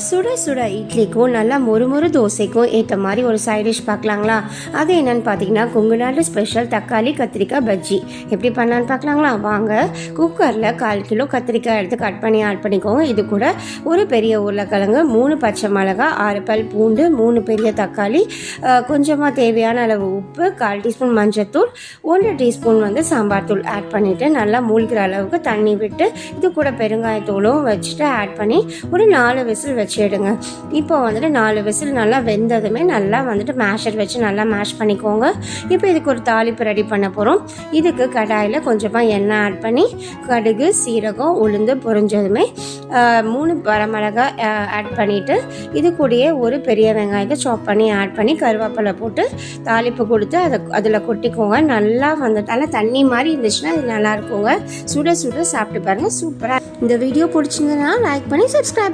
சுட சுட இட்லிக்கும் நல்லா மொறுமொறு தோசைக்கும் ஏற்ற மாதிரி ஒரு சைட் டிஷ் பார்க்கலாங்களா? அது என்னன்னு பார்த்தீங்கன்னா கொங்குநாடு ஸ்பெஷல் தக்காளி கத்திரிக்காய் பஜ்ஜி எப்படி பண்ணான்னு பார்க்கலாங்களா? வாங்க. குக்கரில் 1/4 கிலோ கத்திரிக்காய் எடுத்து கட் பண்ணி ஆட் பண்ணிக்கோங்க. இது கூட ஒரு பெரிய உருளைக்கிழங்கு, 3 பச்சை மிளகாய், 6 பல் பூண்டு, 3 பெரிய தக்காளி, கொஞ்சமாக தேவையான அளவு உப்பு, 1/4 டீஸ்பூன் மஞ்சத்தூள், 1 டீஸ்பூன் சாம்பார் தூள் ஆட் பண்ணிவிட்டு நல்லா மூழ்கிற அளவுக்கு தண்ணி விட்டு இது கூட பெருங்காயத்தூளும் வச்சுட்டு ஆட் பண்ணி ஒரு 4 விசில் வச்சிடுங்க. இப்போ 4 விசில் நல்லா வெந்ததுமே நல்லா மேஷர் வச்சு நல்லா மேஷ் பண்ணிக்கோங்க. இப்போ இதுக்கு ஒரு தாளிப்பு ரெடி பண்ண போகிறோம். இதுக்கு கடாயில் கொஞ்சமாக எண்ணெய் ஆட் பண்ணி கடுகு, சீரகம், உளுந்து பொரிஞ்சதுமே 3 வரமிளகாய் ஆட் பண்ணிவிட்டு இது கூடயே ஒரு பெரிய வெங்காயத்தை சாப் பண்ணி ஆட் பண்ணி கருவேப்பிலை போட்டு தாளிப்பு கொடுத்து அதில் கொட்டிக்கோங்க. நல்லா நல்லா தண்ணி மாதிரி இருந்துச்சுன்னா இது நல்லா இருக்குங்க. சுட சுட சாப்பிட்டு பாருங்கள். சூப்பராக. இந்த வீடியோ பிடிச்சிருந்ததுன்னா லைக் பண்ணி சப்ஸ்கிரைப்